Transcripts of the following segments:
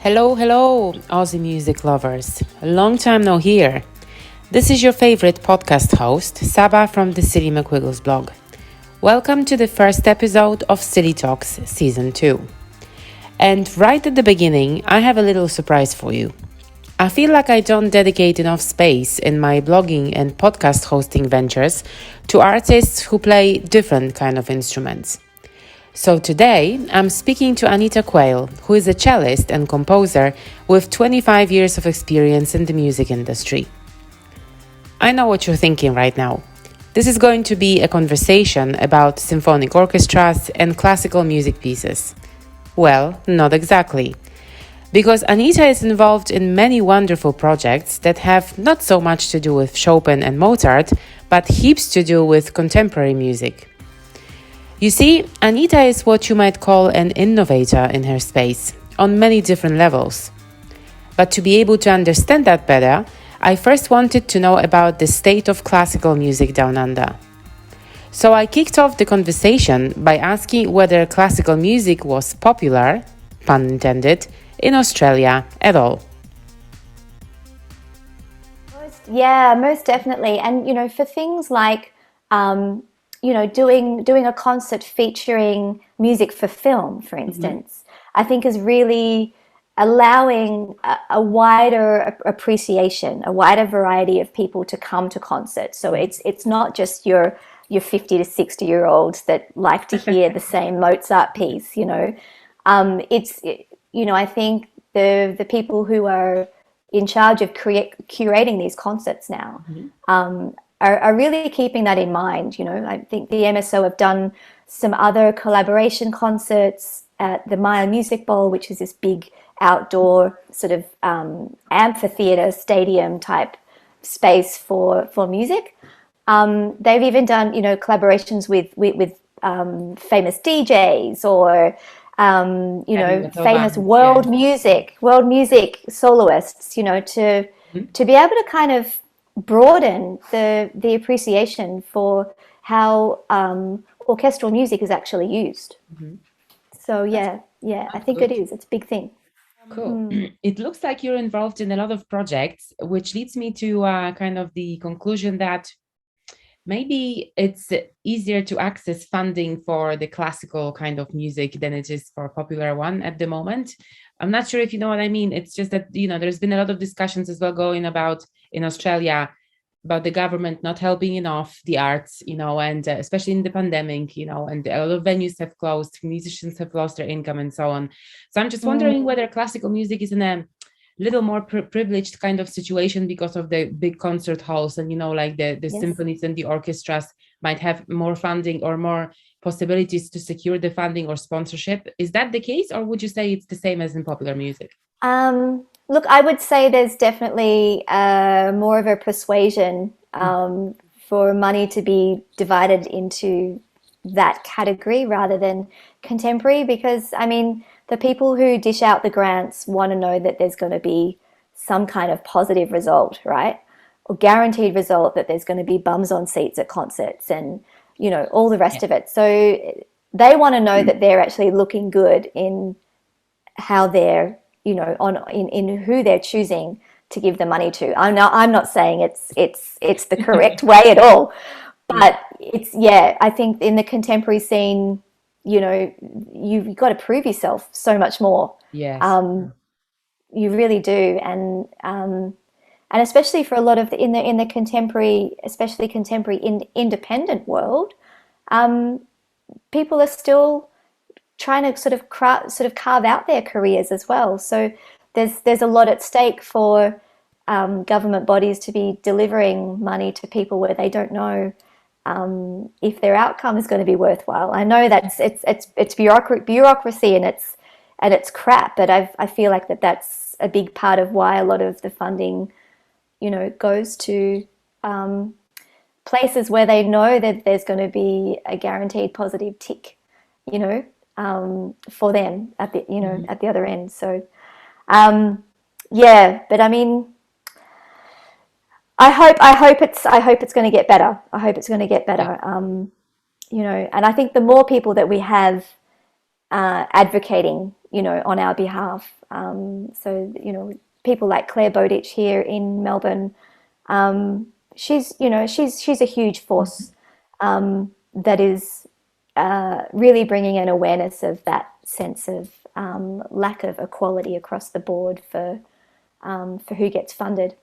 Hello, Aussie music lovers. A long time no hear. This is your favorite podcast host, Saba from the Silly McWiggles blog. Welcome to the first episode of Silly Talks Season 2. And right at the beginning, I have a little surprise for you. I feel like I don't dedicate enough space in my blogging and podcast hosting ventures to artists who play different kind of instruments. So today, I'm speaking to Anita Quayle, who is a cellist and composer with 25 years of experience in the music industry. I know what you're thinking right now. This is going to be a conversation about symphonic orchestras and classical music pieces. Well, not exactly. Because Anita is involved in many wonderful projects that have not so much to do with Chopin and Mozart, but heaps to do with contemporary music. You see, Anita is what you might call an innovator in her space, on many different levels. But to be able to understand that better, I first wanted to know about the state of classical music down under. So I kicked off the conversation by asking whether classical music was popular, pun intended, in Australia at all. Most definitely. And, for things like, doing a concert featuring music for film, for instance, I think is really allowing a wider appreciation, a wider variety of people to come to concerts. So it's not just your 50 to 60-year-olds that like to hear the same Mozart piece, I think the people who are in charge of curating these concerts now are really keeping that in mind. I think the MSO have done some other collaboration concerts at the Maya Music Bowl, which is this big outdoor sort of amphitheater stadium type space for music. They've even done collaborations with famous DJs or famous world music soloists. To be able to kind of broaden the appreciation for how orchestral music is actually used. So I think it is. It's a big thing. Cool. It looks like you're involved in a lot of projects, which leads me to kind of the conclusion that maybe it's easier to access funding for the classical kind of music than it is for a popular one at the moment. I'm not sure if you know what I mean. It's just that, there's been a lot of discussions as well going about in Australia about the government not helping enough the arts, and especially in the pandemic, and a lot of venues have closed, musicians have lost their income and so on. So I'm just wondering whether classical music is in a little more privileged kind of situation because of the big concert halls and, like the symphonies and the orchestras might have more funding or more possibilities to secure the funding or sponsorship. Is that the case, or would you say it's the same as in popular music? Look, I would say there's definitely more of a persuasion for money to be divided into that category rather than contemporary, because, the people who dish out the grants want to know that there's going to be some kind of positive result, right? Or guaranteed result that there's going to be bums on seats at concerts and, all the rest of it. So they want to know that they're actually looking good in how they're, in who they're choosing to give the money to. I'm not saying it's the correct way at all, but I think in the contemporary scene, you've got to prove yourself so much more. Yes. You really do, and especially for a lot of in the contemporary, especially contemporary independent world, people are still trying to sort of carve out their careers as well. So there's a lot at stake for government bodies to be delivering money to people where they don't know if their outcome is going to be worthwhile. I know that it's bureaucracy and it's crap, but I feel like that's a big part of why a lot of the funding, goes to places where they know that there's going to be a guaranteed positive tick, for them at the at the other end. So but I hope it's going to get better. I hope it's going to get better. And I think the more people that we have advocating on our behalf. So, people like Claire Bowditch here in Melbourne, she's a huge force that is really bringing an awareness of that sense of lack of equality across the board for who gets funded.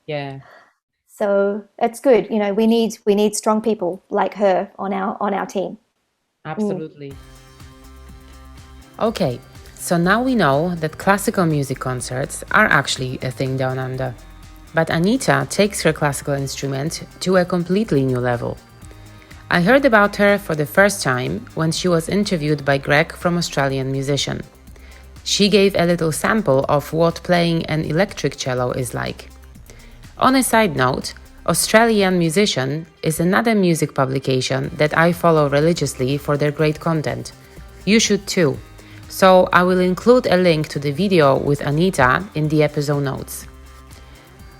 Yeah, So it's good. We need strong people like her on our team. absolutely. Okay, so now we know that classical music concerts are actually a thing down under. But Anita takes her classical instrument to a completely new level. I heard about her for the first time when she was interviewed by Greg from Australian Musician. She gave a little sample of what playing an electric cello is like. On a side note, Australian Musician is another music publication that I follow religiously for their great content. You should too. So I will include a link to the video with Anita in the episode notes.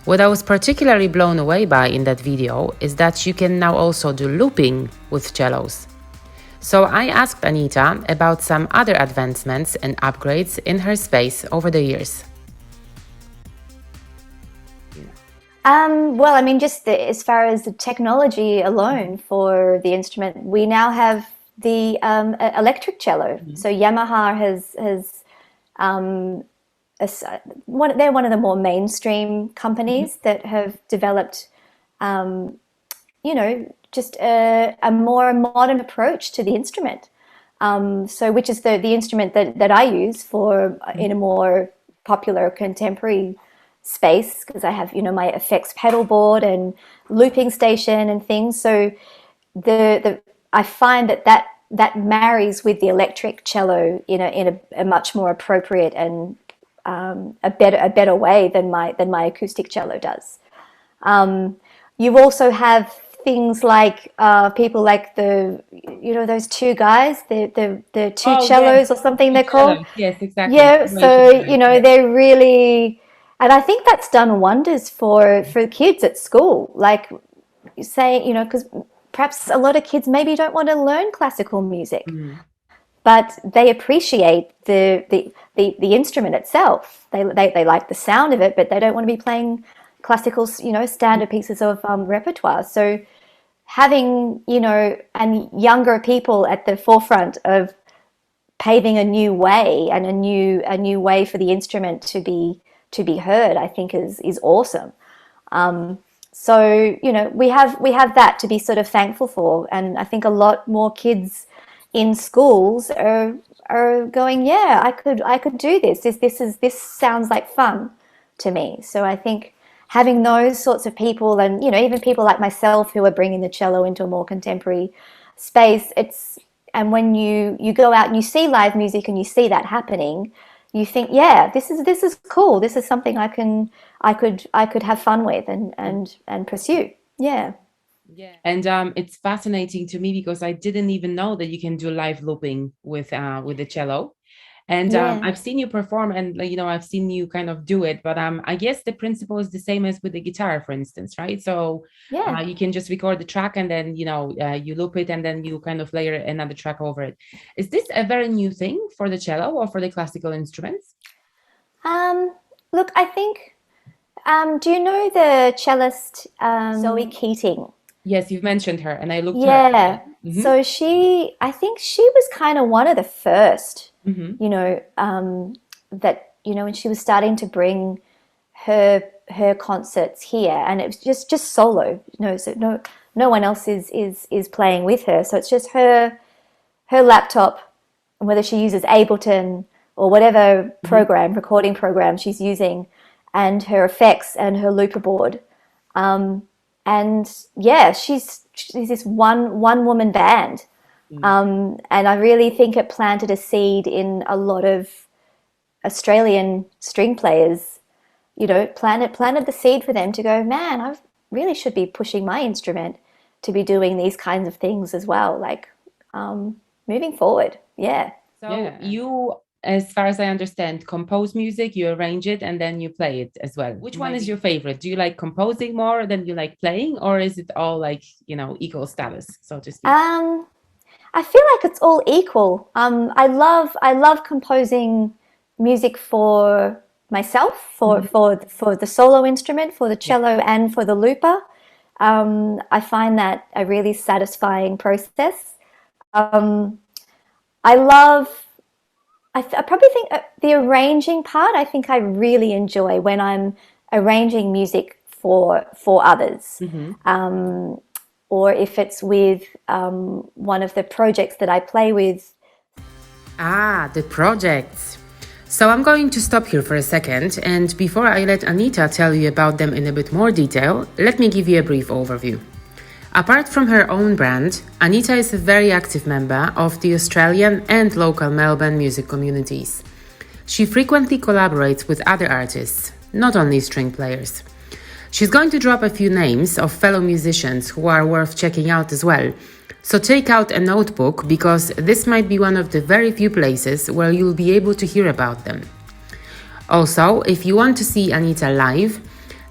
What I was particularly blown away by in that video is that you can now also do looping with cellos. So I asked Anita about some other advancements and upgrades in her space over the years. Well, I mean, just as far as the technology alone for the instrument, we now have the electric cello. So Yamaha has they're one of the more mainstream companies that have developed, just a more modern approach to the instrument. So which is the instrument that I use for in a more popular contemporary space, because I have my effects pedal board and looping station and things. So I find that marries with the electric cello in a much more appropriate and a better way than my acoustic cello does. You also have things like people like those two guys, the two cellos or something they're called. Yes, exactly. Yeah, so they're really, and I think that's done wonders for kids at school. Like you say, because perhaps a lot of kids maybe don't want to learn classical music, but they appreciate the instrument itself. They like the sound of it, but they don't want to be playing classical, standard pieces of repertoire. So having, and younger people at the forefront of paving a new way and a new way for the instrument to be heard, I think is awesome. So we have that to be sort of thankful for, and I think a lot more kids in schools are going, yeah, I could do this. This sounds like fun to me. So I think having those sorts of people, and even people like myself who are bringing the cello into a more contemporary space, and when you go out and you see live music and you see that happening, you think, yeah, this is cool. This is something I could have fun with and pursue. Yeah. Yeah. And it's fascinating to me because I didn't even know that you can do live looping with the cello. And I've seen you perform, and I've seen you kind of do it, but I guess the principle is the same as with the guitar, for instance, right? So you can just record the track and then you loop it and then you kind of layer another track over it. Is this a very new thing for the cello or for the classical instruments? Look, I think. Do you know the cellist Zoe Keating? Yes, you've mentioned her, and I looked Yeah. her up. So I think she was kind of one of the first, that when she was starting to bring her concerts here, and it was just solo. So no one else is playing with her. So it's just her laptop, and whether she uses Ableton or whatever recording program she's using, and her effects and her looper board. And yeah, she's this one woman band. And I really think it planted a seed in a lot of Australian string players, planted the seed for them to go, man, I really should be pushing my instrument to be doing these kinds of things as well, like moving forward. Yeah. So you, as far as I understand, compose music, you arrange it, and then you play it as well. Which one is your favorite? Do you like composing more than you like playing, or is it all like, equal status, so to speak? I feel like it's all equal. I love composing music for myself, for the solo instrument, for the cello, and for the looper. I find that a really satisfying process. I love. I probably think the arranging part. I think I really enjoy when I'm arranging music for others, or if it's with one of the projects that I play with. Ah, the projects. So I'm going to stop here for a second, and before I let Anita tell you about them in a bit more detail, let me give you a brief overview. Apart from her own brand, Anita is a very active member of the Australian and local Melbourne music communities. She frequently collaborates with other artists, not only string players. She's going to drop a few names of fellow musicians who are worth checking out as well. So take out a notebook, because this might be one of the very few places where you'll be able to hear about them. Also, if you want to see Anita live,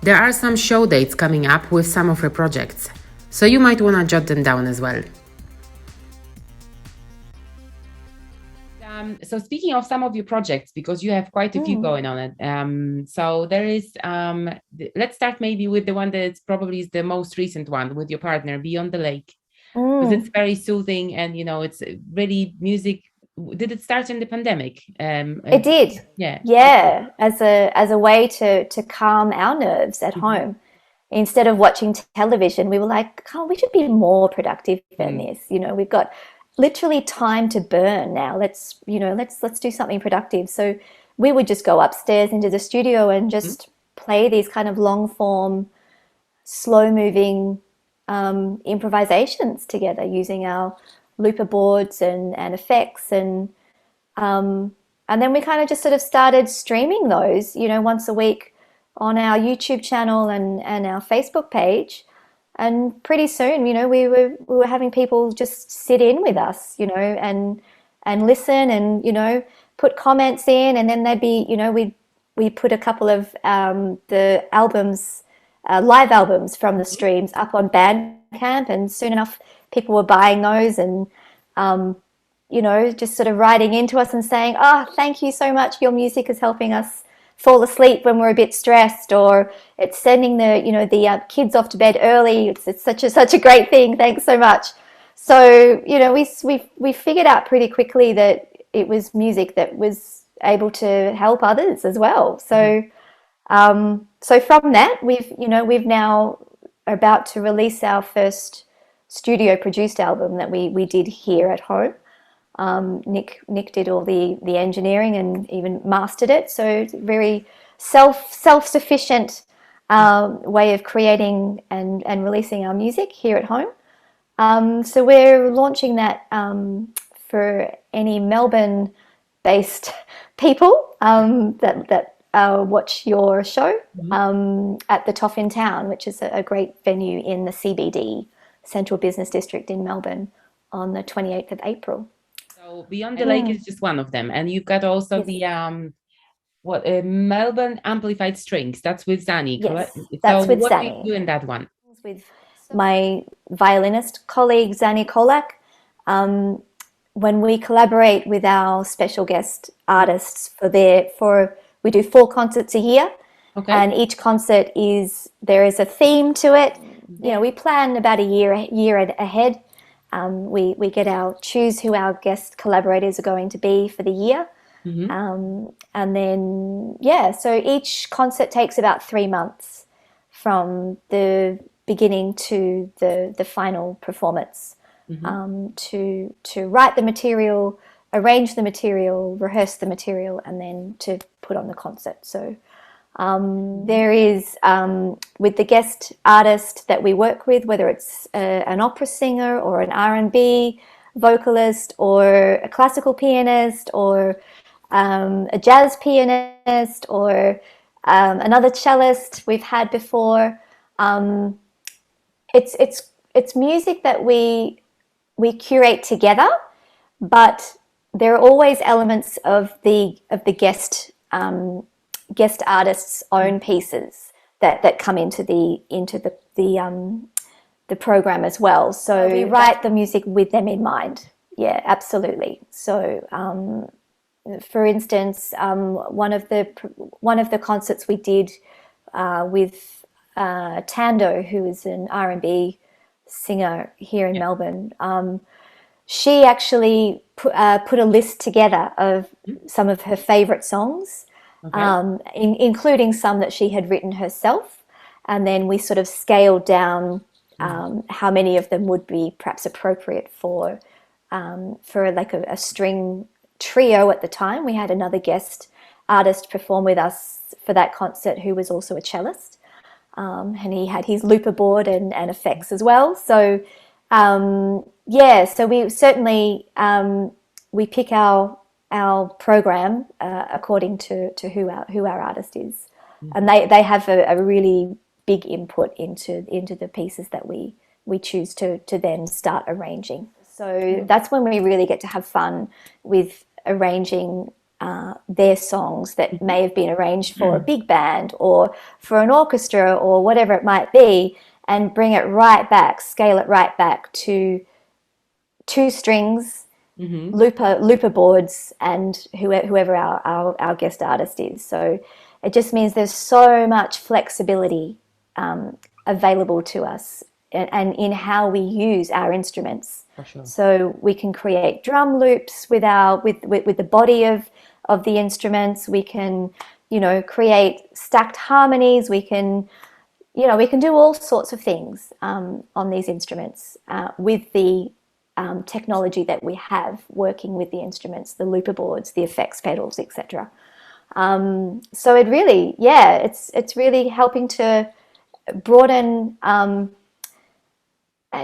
there are some show dates coming up with some of her projects, so you might want to jot them down as well. So speaking of some of your projects, because you have quite a few going on it, so there is, let's start maybe with the one that probably is the most recent one with your partner, Beyond the Lake. Because it's very soothing, and it's really music. Did it start in the pandemic? It did. As a way to calm our nerves at home. Instead of watching television, we were like, oh, we should be more productive than this. We've got literally time to burn now. Let's do something productive. So we would just go upstairs into the studio and just play these kind of long form, slow moving improvisations together using our looper boards and effects, and then we kind of just sort of started streaming those once a week on our YouTube channel and our Facebook page. And pretty soon we were having people just sit in with us and listen and put comments in, and then they'd be we put a couple of the albums, live albums from the streams up on Bandcamp, and soon enough people were buying those and just sort of writing into us and saying, oh, thank you so much, your music is helping us fall asleep when we're a bit stressed, or it's sending the kids off to bed early. It's such a great thing, thanks so much. So we figured out pretty quickly that it was music that was able to help others as well. So so from that, we've now about to release our first studio produced album that we did here at home. Nick did all the engineering and even mastered it. So it's a very self-sufficient way of creating and releasing our music here at home. So we're launching that for any Melbourne-based people that watch your show at the Toff In Town, which is a great venue in the CBD, Central Business District in Melbourne, on the 28th of April. So Beyond the Lake is just one of them, and you've got also the Melbourne Amplified Strings. That's with Zani, correct? That's with what Zani. do you do in that one? With my violinist colleague Zani Kolak. When we collaborate with our special guest artists we do 4 concerts a year, and each concert there is a theme to it. We plan about a year ahead. We choose who our guest collaborators are going to be for the year. And then, so each concert takes about 3 months from the beginning to the final performance, to write the material, arrange the material, rehearse the material, and then to put on the concert. So there is, with the guest artist that we work with, whether it's an opera singer or an R&B vocalist or a classical pianist or a jazz pianist or another cellist we've had before. It's music that we curate together, but there are always elements of the guest artist's own pieces that come into the program as well. So we write the music with them in mind. Yeah, absolutely. So for instance, one of the concerts we did with Tando, who is an R&B singer here in Melbourne. She actually put a list together of some of her favorite songs, including some that she had written herself. And then we sort of scaled down how many of them would be perhaps appropriate for like a string trio at the time. We had another guest artist perform with us for that concert who was also a cellist. And he had his looper board and effects as well. So so we certainly we pick our program according to who our artist is, and they have a really big input into the pieces that we choose to then start arranging. So that's when we really get to have fun with arranging their songs that may have been arranged for a big band or for an orchestra or whatever it might be, and bring it right back, scale it right back to two strings, looper boards, and whoever our guest artist is. So it just means there's so much flexibility available to us, and in how we use our instruments. For sure. So we can create drum loops with the body of the instruments. We can, create stacked harmonies. We can do all sorts of things on these instruments with the technology that we have working with the instruments, the looper boards, the effects pedals, etc. So it really, it's really helping to broaden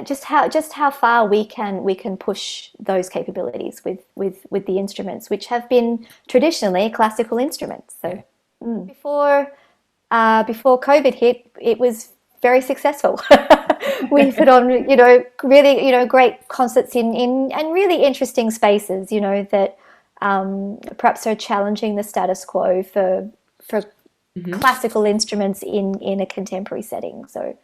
just how far we can push those capabilities with the instruments, which have been traditionally classical instruments. So before COVID hit, it was very successful. We put on really great concerts in and really interesting spaces, that perhaps are challenging the status quo for classical instruments in a contemporary setting. So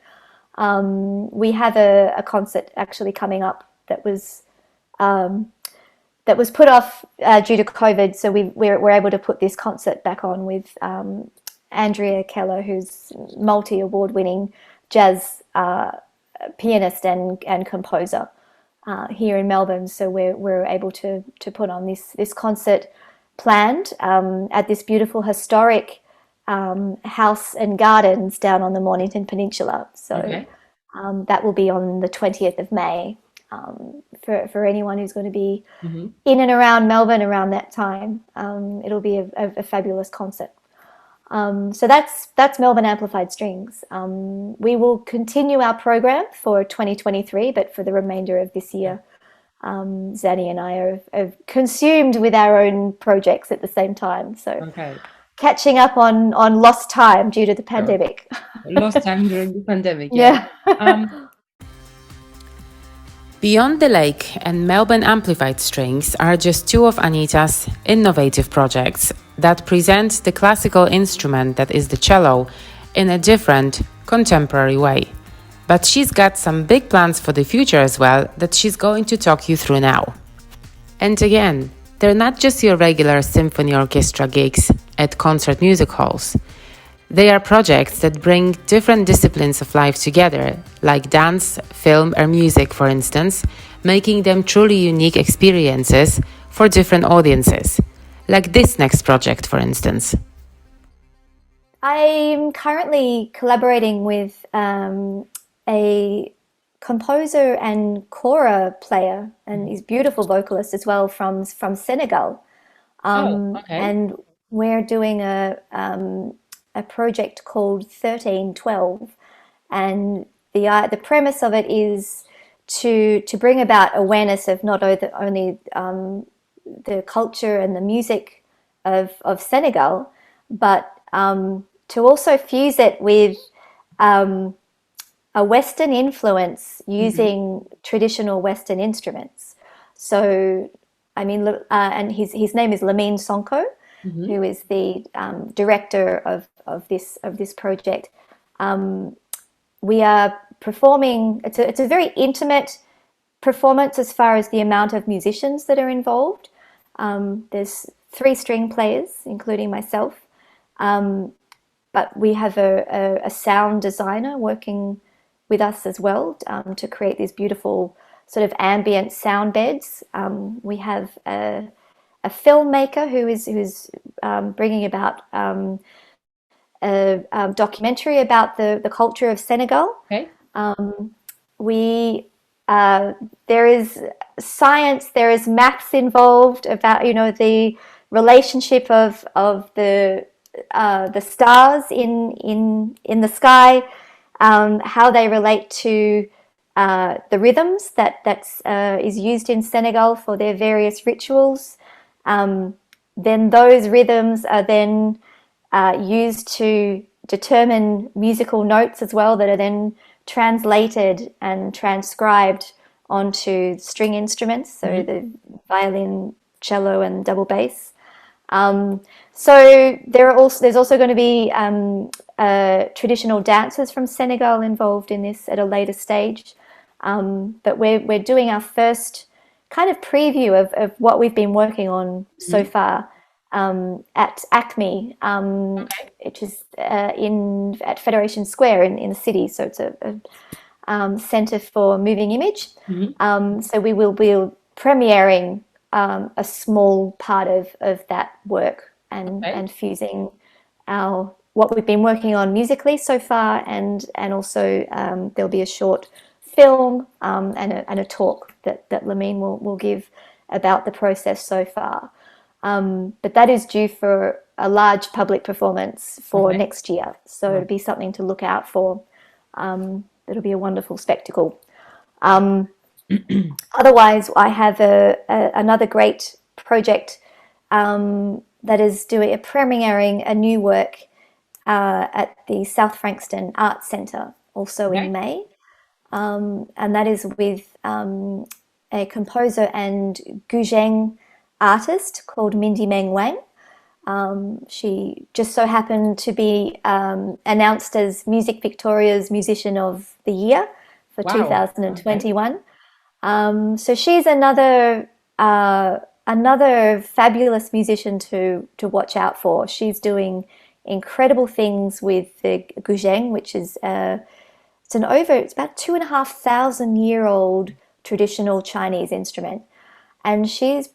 we have a concert actually coming up that was put off due to COVID. So we're able to put this concert back on with Anita Quayle, who's multi-award-winning jazz pianist and composer here in Melbourne. So we're able to put on this concert planned at this beautiful historic house and gardens down on the Mornington Peninsula. So that will be on the 20th of May for anyone who's going to be in and around Melbourne around that time. It'll be a fabulous concert. So that's Melbourne Amplified Strings. We will continue our program for 2023, but for the remainder of this year, Zanny and I are consumed with our own projects at the same time. So catching up on lost time due to the pandemic. Lost time during the pandemic. Yeah. Beyond the Lake and Melbourne Amplified Strings are just two of Anita's innovative projects that present the classical instrument that is the cello in a different, contemporary way. But she's got some big plans for the future as well that she's going to talk you through now. And again, they're not just your regular symphony orchestra gigs at concert music halls. They are projects that bring different disciplines of life together, like dance, film, or music, for instance, making them truly unique experiences for different audiences, like this next project, for instance. I'm currently collaborating with a composer and kora player, and he's a beautiful vocalist as well from Senegal. And we're doing a project called 1312, and the premise of it is to bring about awareness of not only the culture and the music of Senegal, but to also fuse it with a Western influence using traditional Western instruments. So, I mean, and his name is Lamine Sonko, who is the director of this project. We are performing. It's a very intimate performance as far as the amount of musicians that are involved. There's three string players, including myself. But we have a sound designer working with us as well, to create these beautiful sort of ambient sound beds. We have a filmmaker who's bringing about a documentary about the culture of Senegal. Okay. We There is science, there is maths involved about, you know, the relationship of the stars in the sky, how they relate to the rhythms that is used in Senegal for their various rituals. Then those rhythms are then used to determine musical notes as well, that are then translated and transcribed onto string instruments, so the violin, cello, and double bass. So there's also going to be traditional dancers from Senegal involved in this at a later stage. But we're doing our first kind of preview of what we've been working on so far at Acme, which is at Federation Square in the city. So it's a centre for moving image. So we will be premiering a small part of that work and fusing what we've been working on musically so far, and also there'll be a short film and a talk that Lamine will give about the process so far. But that is due for a large public performance for next year, so it'll be something to look out for. It'll be a wonderful spectacle. Otherwise, I have another great project that is premiering a new work at the South Frankston Arts Centre, also in May. And that is with a composer and Guzheng artist called Mindy Meng Wang. She just so happened to be announced as Music Victoria's Musician of the Year for 2021. So she's another fabulous musician to watch out for. She's doing incredible things with the guzheng, which is it's about 2,500-year-old traditional Chinese instrument, and she's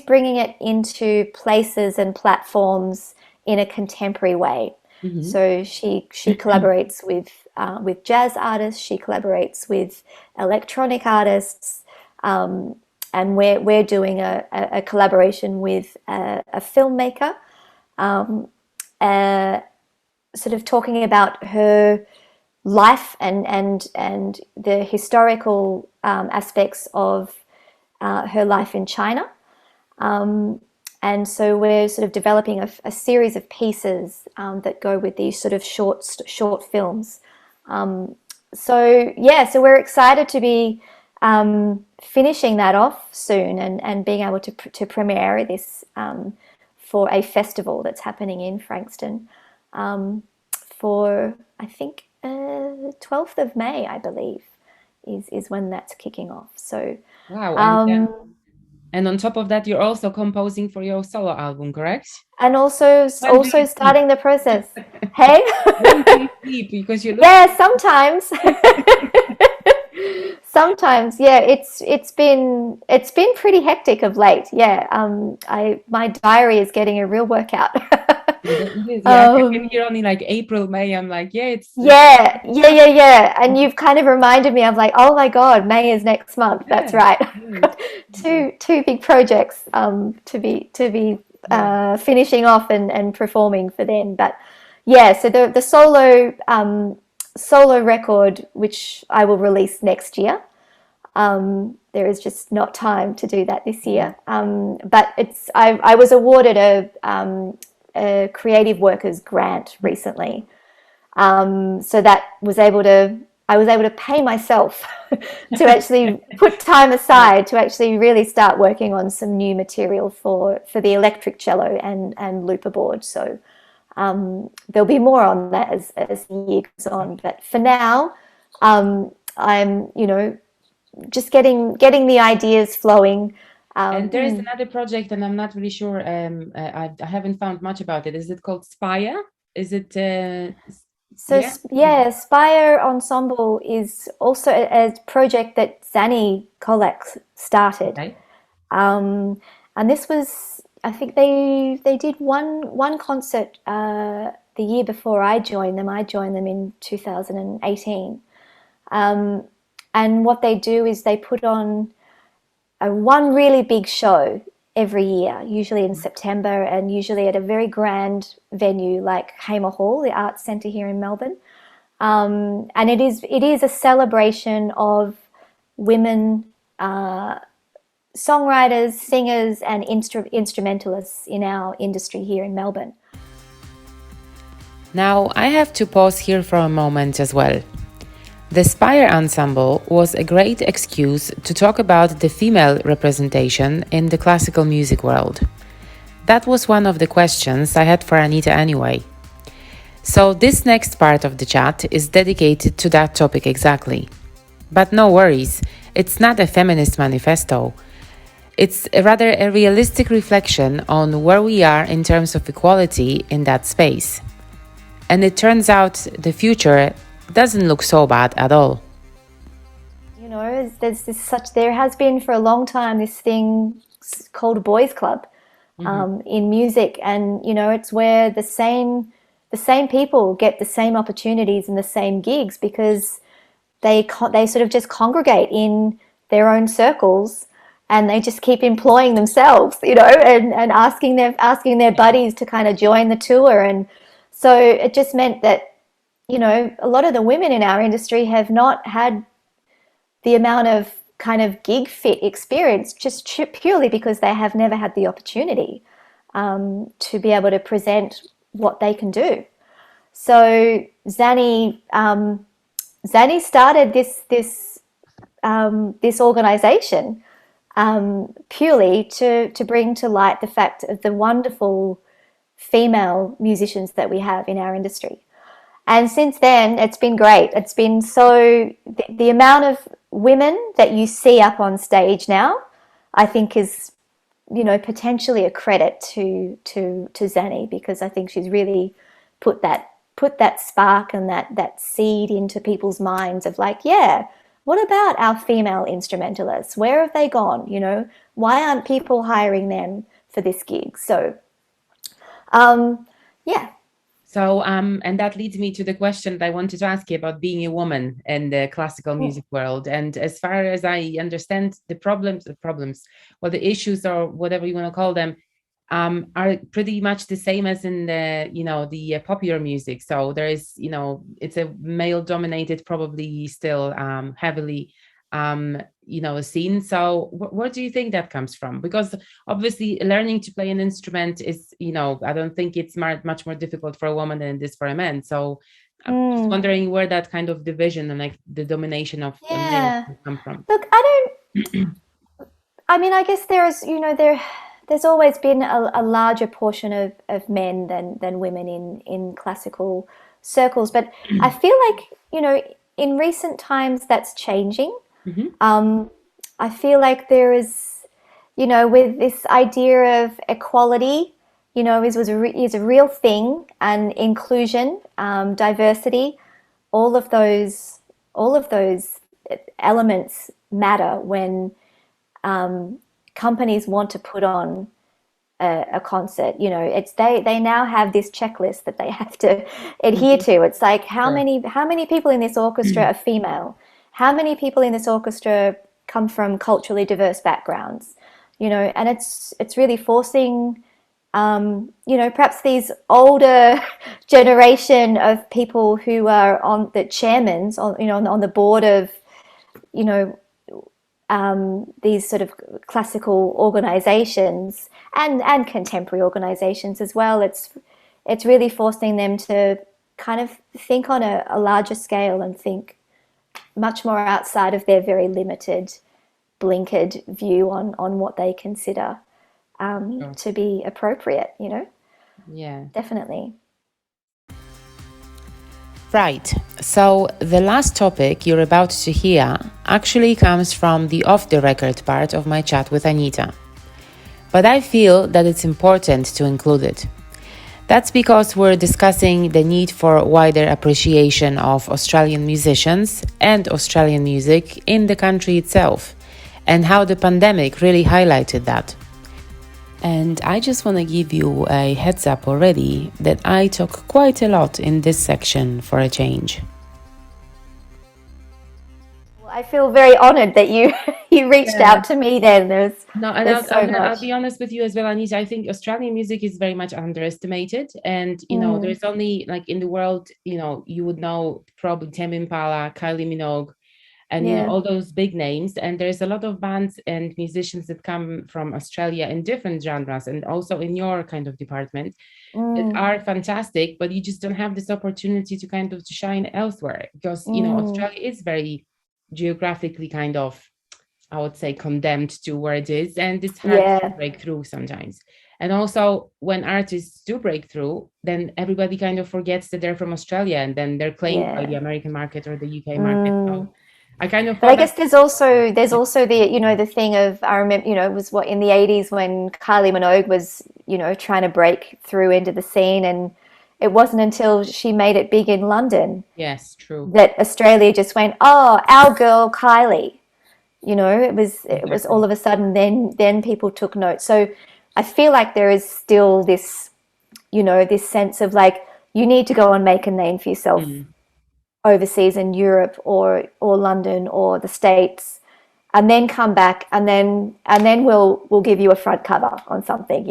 bringing it into places and platforms in a contemporary way. So she collaborates with jazz artists, she collaborates with electronic artists, and we're doing a collaboration with a filmmaker, sort of talking about her life and the historical aspects of her life in China. And so we're sort of developing a series of pieces that go with these sort of short films. So we're excited to be finishing that off soon and being able to premiere this for a festival that's happening in Frankston for, I think, 12th of May, I believe, is when that's kicking off. So wow. And on top of that, you're also composing for your solo album, correct? And also starting the process. Hey? When do you sleep? Because you look sometimes. Sometimes, it's been pretty hectic of late. My diary is getting a real workout. It is. I can hear only like April, May. I'm like, it's And you've kind of reminded me. I'm like, oh my God, May is next month. That's right. two big projects to be finishing off and performing for them. But so the solo record, which I will release next year. There is just not time to do that this year. But I was awarded a Creative Workers grant recently, so that I was able to pay myself to actually put time aside to actually really start working on some new material for the electric cello and looper board. So there'll be more on that as the year goes on. But for now, I'm just getting the ideas flowing, And there is another project, and I'm not really sure. I haven't found much about it. Is it called Spire? Is it? So Yeah. yeah, Spire Ensemble is also a project that Zanny Kolek started. Okay. And this was, I think they did one concert the year before I joined them. I joined them in 2018. And what they do is they put on one really big show every year, usually in September, and usually at a very grand venue like Hamer Hall, the Arts Centre here in Melbourne. And it is a celebration of women songwriters, singers, and instrumentalists in our industry here in Melbourne. Now, I have to pause here for a moment as well. The Spire Ensemble was a great excuse to talk about the female representation in the classical music world. That was one of the questions I had for Anita anyway. So this next part of the chat is dedicated to that topic exactly. But no worries, it's not a feminist manifesto. It's rather a realistic reflection on where we are in terms of equality in that space. And it turns out the future doesn't look so bad at all. You know, there has been for a long time this thing called boys' club in music, and you know, it's where the same people get the same opportunities and the same gigs because they sort of just congregate in their own circles, and they just keep employing themselves, you know, and asking their buddies to kind of join the tour. And so it just meant that, you know, a lot of the women in our industry have not had the amount of kind of gig fit experience just purely because they have never had the opportunity to be able to present what they can do. So Zanny started this organization purely to bring to light the fact of the wonderful female musicians that we have in our industry. And since then, it's been great. It's been the amount of women that you see up on stage now, I think is, you know, potentially a credit to Zanny, because I think she's really put that spark and that seed into people's minds of like, yeah, what about our female instrumentalists? Where have they gone? You know, why aren't people hiring them for this gig? So, yeah. So, and that leads me to the question that I wanted to ask you about being a woman in the classical music world. And as far as I understand, the issues or whatever you want to call them, are pretty much the same as in the popular music. So there is, you know, it's a male dominated, probably still heavily scene. So where do you think that comes from? Because obviously learning to play an instrument is, you know, I don't think it's much more difficult for a woman than it is for a man. So I'm just wondering where that kind of division and like the domination of male come from. Look, I mean, I guess there's always been a larger portion of men than women in classical circles. But I feel like, you know, in recent times that's changing. I feel like there is, you know, with this idea of equality, you know, is a real thing, and inclusion, diversity, all of those elements matter when companies want to put on a concert. You know, they now have this checklist that they have to adhere to. It's like how many people in this orchestra are female? How many people in this orchestra come from culturally diverse backgrounds? You know, and it's really forcing, you know, perhaps these older generation of people who are on the chairmans, on the board of, you know, these sort of classical organizations and contemporary organizations as well. It's really forcing them to kind of think on a larger scale and think much more outside of their very limited, blinkered view on what they consider to be appropriate, you know? Yeah. Definitely. Right. So the last topic you're about to hear actually comes from the off-the-record part of my chat with Anita. but I feel that it's important to include it. That's because we're discussing the need for wider appreciation of Australian musicians and Australian music in the country itself, and how the pandemic really highlighted that. And I just want to give you a heads up already that I talk quite a lot in this section for a change. I feel very honored that you reached out to me then. I'll be honest with you as well, Anita. I think Australian music is very much underestimated. And, there's only, like, in the world, you would know probably Tame Impala, Kylie Minogue, and all those big names. And there's a lot of bands and musicians that come from Australia in different genres, and also in your kind of department, that are fantastic, but you just don't have this opportunity to kind of to shine elsewhere, because Australia is very geographically kind of, I would say, condemned to where it is, and it's hard to break through sometimes. And also, when artists do break through, then everybody kind of forgets that they're from Australia, and then they're claimed by the American market or the UK market. So I kind of, but I guess there's also the the thing of, I remember, it was in the 80s when Kylie Minogue was trying to break through into the scene, and it wasn't until she made it big in London, yes, true, that Australia just went, oh, our girl Kylie. It was all of a sudden, then people took note. So I feel like there is still this, this sense of, like, you need to go and make a name for yourself overseas in Europe or London or the States, and then come back, and then we'll give you a front cover on something.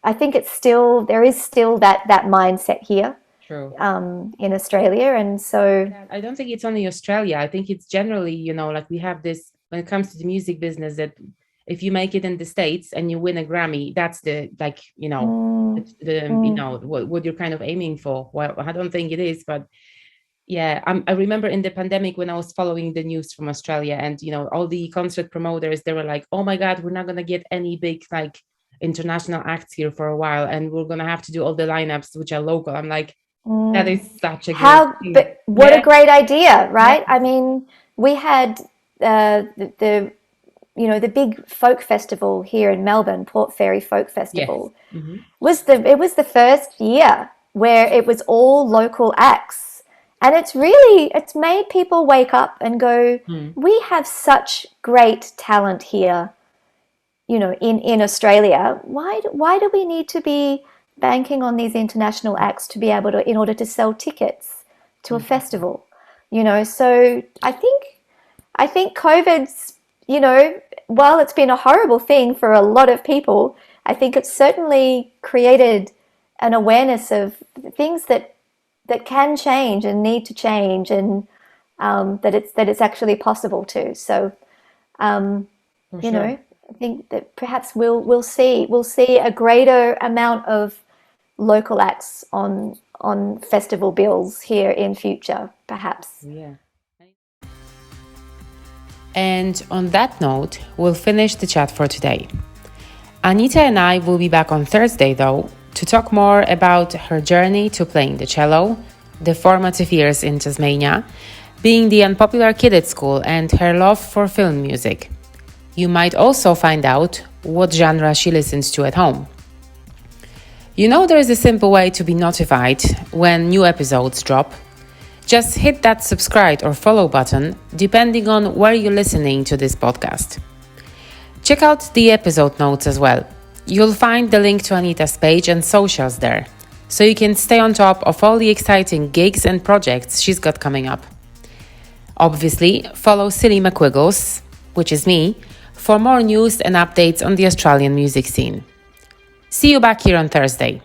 I think there is still that mindset here. True. In Australia, and so I don't think it's only Australia. I think it's generally, like, we have this when it comes to the music business, that if you make it in the States and you win a Grammy, that's the, like, what you're kind of aiming for. Well, I don't think it is, but I remember in the pandemic when I was following the news from Australia, and all the concert promoters, they were like, oh my God, we're not gonna get any big, like, international acts here for a while, and we're gonna have to do all the lineups which are local. I'm like, that is such a but what a great idea, right? I mean, we had the big folk festival here in Melbourne, Port Fairy Folk Festival. Yes. It was the first year where it was all local acts, and it's made people wake up and go, we have such great talent here, in Australia. Why do we need to be banking on these international acts to be able to, in order to sell tickets to a festival? So I think COVID's, while it's been a horrible thing for a lot of people, I think it's certainly created an awareness of things that can change and need to change, and that it's actually possible to. So I think that perhaps we'll see a greater amount of local acts on festival bills here in future, perhaps. Yeah. And on that note, we'll finish the chat for today. Anita and I will be back on Thursday, though, to talk more about her journey to playing the cello, the formative years in Tasmania, being the unpopular kid at school, and her love for film music. You might also find out what genre she listens to at home. There is a simple way to be notified when new episodes drop. Just hit that subscribe or follow button, depending on where you're listening to this podcast. Check out the episode notes as well. You'll find the link to Anita's page and socials there, so you can stay on top of all the exciting gigs and projects she's got coming up. Obviously, follow Silly McQuiggles, which is me, for more news and updates on the Australian music scene. See you back here on Thursday.